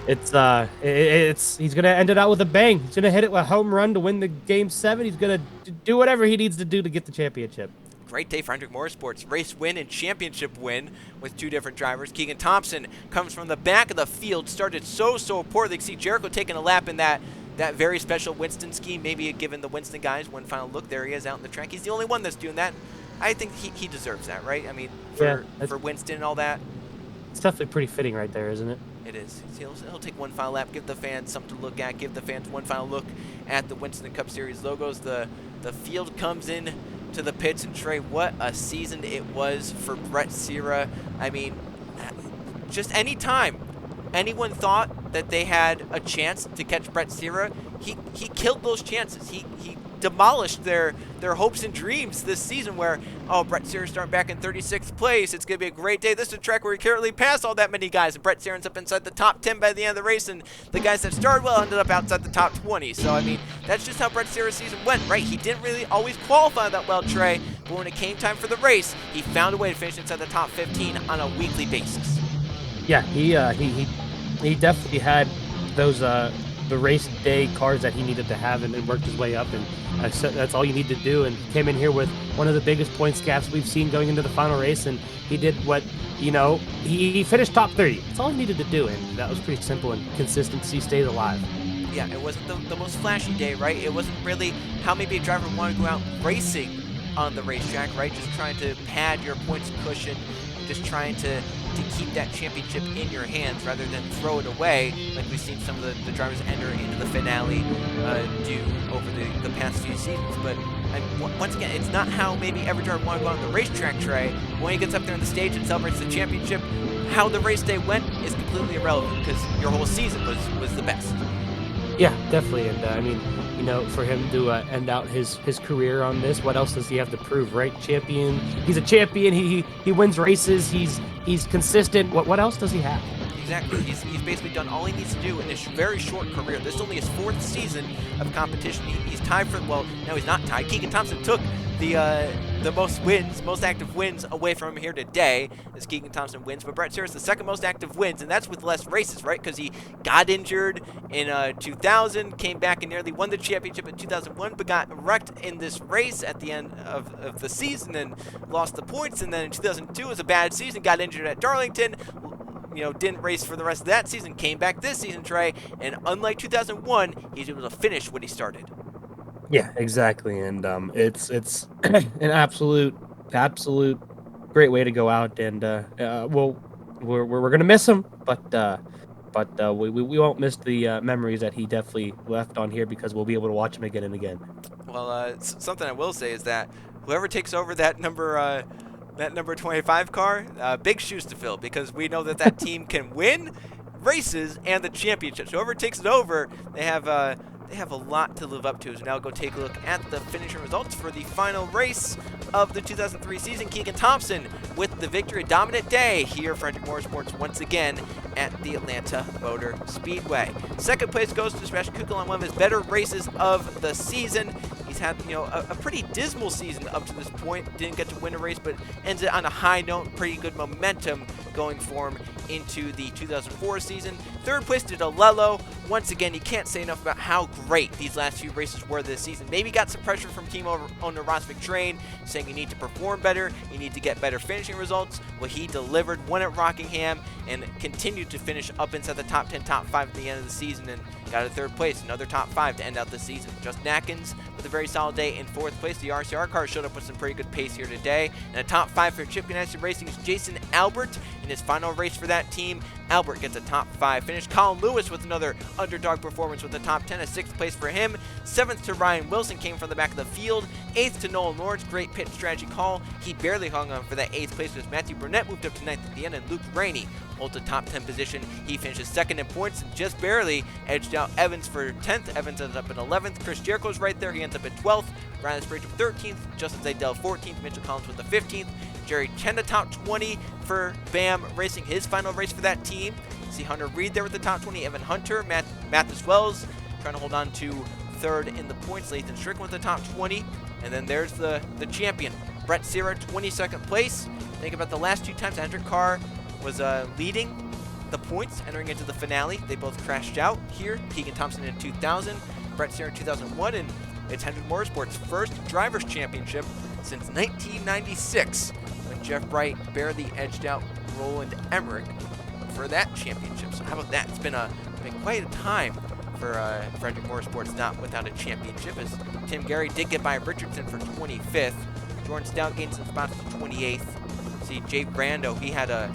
he's gonna end it out with a bang. He's gonna hit it with a home run to win the Game 7. He's gonna do whatever he needs to do to get the championship.
Great day for Hendrick Motorsports. Race win and championship win with 2 different drivers. Keegan Thompson comes from the back of the field, started so poorly. You can see Jericho taking a lap in that very special Winston scheme, maybe giving the Winston guys one final look. There he is out in the track. He's the only one that's doing that. I think he deserves that, right? I mean, for Winston and all that.
It's definitely pretty fitting right there, isn't it?
It is. He'll take one final lap, give the fans something to look at, give the fans one final look at the Winston Cup Series logos. The field comes in to the pits, and Trey, what a season it was for Brett Seaver. I mean, just any time anyone thought that they had a chance to catch Brett Seaver, he killed those chances. He demolished their hopes and dreams this season where, oh, Brett Seaver starting back in 36th place. It's going to be a great day. This is a track where he can't really pass all that many guys. And Brett Seaver ends up inside the top 10 by the end of the race, and the guys that started well ended up outside the top 20. So, I mean, that's just how Brett Seaver's season went, right? He didn't really always qualify that well, Trey, but when it came time for the race, he found a way to finish inside the top 15 on a weekly basis.
Yeah, he definitely had those the race day cars that he needed to have, and worked his way up, and that's all you need to do. And came in here with one of the biggest points gaps we've seen going into the final race, and he did what, you know, he finished top 30. That's all he needed to do, and that was pretty simple, and consistency stays alive.
Yeah, it wasn't the most flashy day, right? It wasn't really how maybe a driver wanted to go out racing on the racetrack, right? Just trying to pad your points cushion, just trying to keep that championship in your hands rather than throw it away like we've seen some of the drivers enter into the finale do over the past few seasons. But once again, it's not how maybe every driver wanted to go on the racetrack, Trey. When he gets up there on the stage and celebrates the championship, how the race day went is completely irrelevant because your whole season was the best.
Yeah, definitely. And I mean, you know, for him to end out his career on this, what else does he have to prove, right? Champion. He's a champion. He wins races. He's consistent. What else does he have?
Exactly. He's basically done all he needs to do in his very short career. This is only his 4th season of competition. He's tied for, well, no, he's not tied. Keegan Thompson took the most active wins away from him here today as Keegan Thompson wins. But Brett Seaver is the 2nd most active wins, and that's with less races, right? Because he got injured in 2000, came back and nearly won the championship in 2001, but got wrecked in this race at the end of the season and lost the points. And then in 2002 was a bad season, got injured at Darlington, you know, didn't race for the rest of that season, came back this season, Trey, and unlike 2001, he's able to finish what he started.
Yeah, exactly, and it's an absolute great way to go out, and well, we're gonna miss him, but we won't miss the memories that he definitely left on here, because we'll be able to watch him again and again.
Well, something I will say is that whoever takes over that number 25 car, big shoes to fill, because we know that team can win races and the championships. Whoever takes it over, they have a lot to live up to. So now go take a look at the finishing results for the final race of the 2003 season. Keegan Thompson with the victory. Dominant day here for Hendrick Motorsports once again at the Atlanta Motor Speedway. Second place goes to Sebastian Kukul on one of his better races of the season. He's had, a pretty dismal season up to this point. Didn't get to win a race, but ended on a high note. Pretty good momentum going for him into the 2004 season. Third place to DeLello. Once again, you can't say enough about how great these last few races were this season. Maybe got some pressure from team owner Ross McTrain, saying you need to perform better, you need to get better finishing results. Well, he delivered, won at Rockingham, and continued to finish up inside the top 10, top 5 at the end of the season, and got a third place, another top 5 to end out the season. Justin Atkins with a very solid day in fourth place. The RCR car showed up with some pretty good pace here today. And a top 5 for Chip Ganassi Racing's Jason Albert in his final race for that team. Albert gets a top 5 finish. Colin Lewis with another underdog performance with a top 10, a 6th place for him. 7th to Ryan Wilson, came from the back of the field. 8th to Nolan Lawrence, great pit strategy call. He barely hung on for that 8th place as Matthew Burnett moved up to 9th at the end, and Luke Rainey holds a top 10 position. He finishes 2nd in points and just barely edged out Evans for 10th. Evans ends up at 11th. Chris Jericho's right there. He ends up at 12th. Ryan Sprague 13th. Justin Zaydell 14th. Mitchell Collins with the 15th. Jerry Chenda top 20 for BAM Racing, his final race for that team. See Hunter Reed there with the top 20. Evan Hunter, Mathis Wells trying to hold on to 3rd in the points. Lathan Strickland with the top 20. And then there's the champion, Brett Sierra, 22nd place. Think about the last 2 times Hendrick Carr was leading the points entering into the finale. They both crashed out here. Keegan Thompson in 2000, Brett Sierra in 2001, and it's Hendrick Motorsports' first Drivers' Championship since 1996, when Jeff Bright barely edged out Roland Emmerich for that championship. So how about that? It's been quite a time for Hendrick Motorsports not without a championship, as Tim Gary did get by Richardson for 25th. Jordan Stout gained some spots to 28th. See Jay Brando, he had a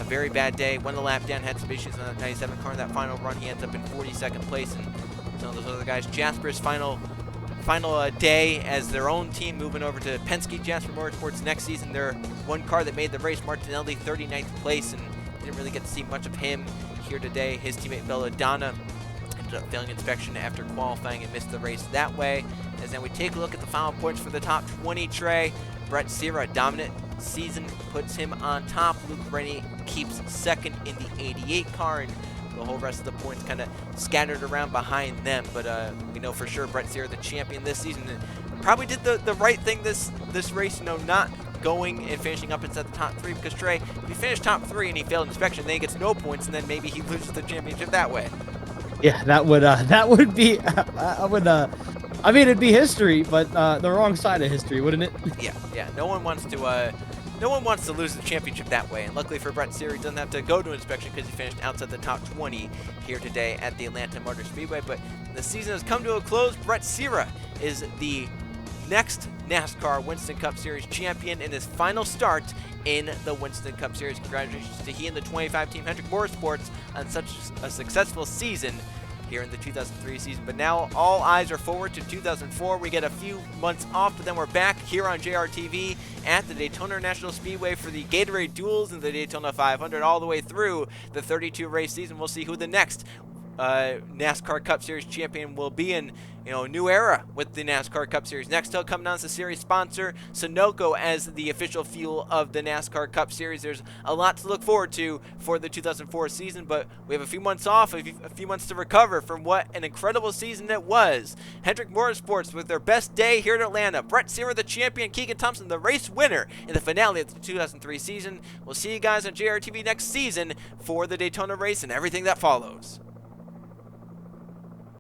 very bad day, won the lap down, had some issues on that 97 car in that final run. He ends up in 42nd place, and some of those other guys. Jasper's final day as their own team, moving over to Penske Jasper Motorsports next season. Their one car that made the race, Martinelli, 39th place, and didn't really get to see much of him here today. His teammate Belladonna ended up failing inspection after qualifying and missed the race that way. As then we take a look at the final points for the top 20 tray. Brett Sierra, dominant season, puts him on top. Luke Rennie keeps 2nd in the 88 car, and the whole rest of the points kind of scattered around behind them. But we know for sure Brett Sierra, the champion this season, and probably did the right thing this race, not going and finishing up inside the top 3, because Trey, if he finished top 3 and he failed inspection, then he gets no points, and then maybe he loses the championship that way.
Yeah, that would be I mean, it'd be history, but the wrong side of history, wouldn't it?
Yeah. No one wants to lose the championship that way. And luckily for Brett Sierra, he doesn't have to go to inspection because he finished outside the top 20 here today at the Atlanta Motor Speedway. But the season has come to a close. Brett Sierra is the next NASCAR Winston Cup Series champion in his final start in the Winston Cup Series. Congratulations to he and the 25 team Hendrick Motorsports on such a successful season here in the 2003 season. But now all eyes are forward to 2004. We get a few months off, but then we're back here on JRTV at the Daytona National Speedway for the Gatorade Duels and the Daytona 500 all the way through the 32 race season. We'll see who the next NASCAR Cup Series champion will be in, a new era with the NASCAR Cup Series. Next up, coming on as the series sponsor, Sunoco as the official fuel of the NASCAR Cup Series. There's a lot to look forward to for the 2004 season, but we have a few months off, a few months to recover from what an incredible season it was. Hendrick Motorsports with their best day here in Atlanta. Brett Sierra, the champion. Keegan Thompson, the race winner in the finale of the 2003 season. We'll see you guys on JRTV next season for the Daytona race and everything that follows.